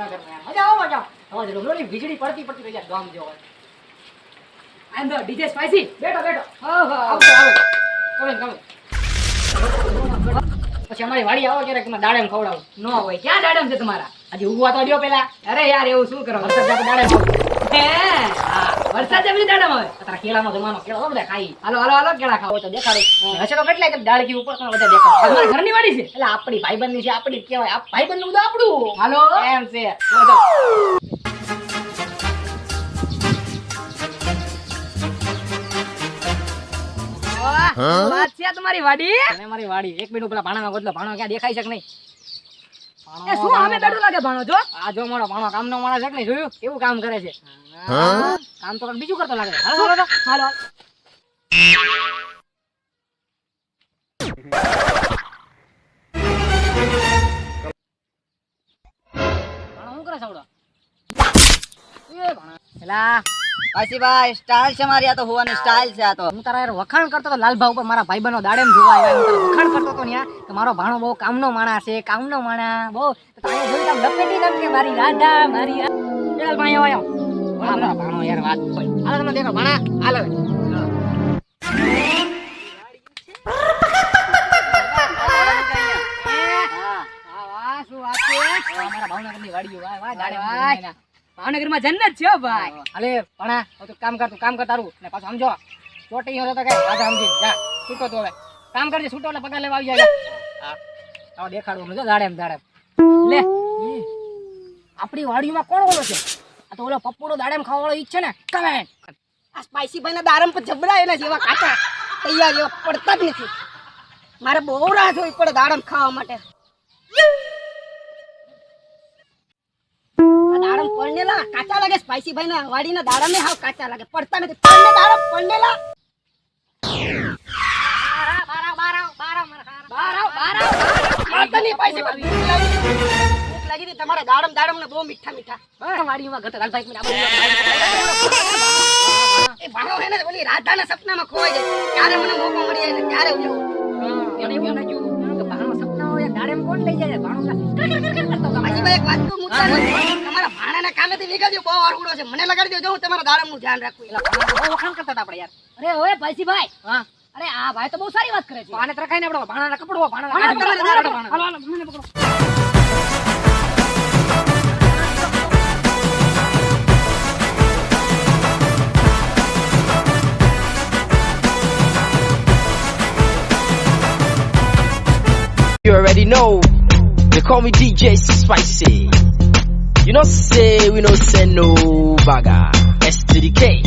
જુનાગઢમાં મજા આવો મજા હવે ડુંગરોની વીજળી પડતી પડતી રહી જાય ગામ જેવો આઈ એમ ધ ડીજે સ્પાઈસી બેઠો હા આવો કમે પછી અમારી વાડી આવો ક્યારેક તમે દાડેમ ખવડાવો ન હોય ક્યાં દાડેમ છે તમારા હજી ઉગવા તો દો પેલા અરે યાર એવું શું કરો વરસાદ જાય દાડેમ હે હા વરસાદ જાય દાડેમ આવે તારા કેળાનો જમાનો કેળા બધા ખાઈ હાલો કેળા ખાઓ તો દેખાડો હશે તો કેટલા કે ડાળકી ઉપર પણ બધા દેખાડો અમારા ઘરની વાડી છે એટલે આપણી ભાઈબંધની છે આપણી કહેવાય આ ભાઈબંધનું બધું આપણું હાલો એમ છે વાત છે તમારી વાડી અને મારી વાડી એક મિનિટ પેલા ભાણામાં ગોતલો ભાણો ક્યાં દેખાય છે કે નહીં એ શું આમે બેઠો લાગે ભાણો જો આ જો મારો ભાણો કામનો માણસ છે કે નહીં જોયું કેવું કામ કરે છે કામ તો બીજું કરતો લાગે હાલો ભાણો શું કરે સાવડો એ ભાણો એલા ભાઈ સ્ટાઇલ છે મારી, આ તો હોવાની સ્ટાઇલ છે. આ તો હું તારા યાર વખાણ કરતો તો લાલભા ઉપર મારા ભાઈબંધનો દાડેમ જોવા આવ્યા હું તારા વખાણ કરતો તો ન્યા કે મારો ભાણો બહુ કામનો માણસ છે કામનો માણા બહુ તારે જોઈ તમ લપેટી નામ કે મારી રાધા મારી ચાલ ભાઈ આયો બોલા મારા ભાણો યાર વાત કોઈ હાલો તમે દેખો ભાણા હાલો મારા ભાવનગરની વાડીઓ વાહ દાડેમ ભાવનગરમાં જન્નત છે ભાઈ અલે ભણા તું કામ કર તારું ને પાછું સમજો ચોટી હોતો તો કઈ આજે સમજી જા છૂટો તો હવે કામ કરજે છૂટો એટલે પગાર લેવા આવી જાય આવો દેખાડવું મને દાડેમ લે આપણી વાડીમાં કોણ ઓલો છે આ તો ઓલો પપ્પુનો દાડેમ ખાવા વાળો ઈ છે ને તમે આ સ્પાઈસી ભાઈના દારમ પર જબડા એના જેવા કાચા તૈયાર જેવા પડતા જ નથી. મારે બહુ રાહ જોવી પડે દાડમ ખાવા માટે. દાડમ પડનેલા કાચા લાગે સ્પાઈસી ભાઈના વાડીના દાડમ હાવ કાચા લાગે પડતા નથી. પડને દાડમ પડનેલા તમારા દાડમ ને બહુ મીઠા મીઠા વાડીમાં ઘટ લાલભાઈ ઓલી રાધાના સપનામાં ખોવાઈ જાય ત્યારે મને મોકો મળી જાય ત્યારે એને એવું લાગ્યું કે ભાણો સપના હોય દાડેમ કોણ લઈ જાય ભાણો કરતો ભાઈ એક વાત તો મૂકતા નથી. તમારા ભાણાના કામેથી નીકળજો બહુ વારગુડો છે મને લગાડી દેજો હું તમારા દાડમનું ધ્યાન રાખું. બહુ વખાણ કરતા હતા આપણે યાર અરે ઓય ભાઈસીભાઈ હા અરે આ ભાઈ તો બહુ સારી વાત કરે છે આને રખાઈને આપણો ભાણાના કપડો ભાણાના હાલો મને પકડો You already know. They call me DJ Spicy. You know say we no say no bagger. S to the K.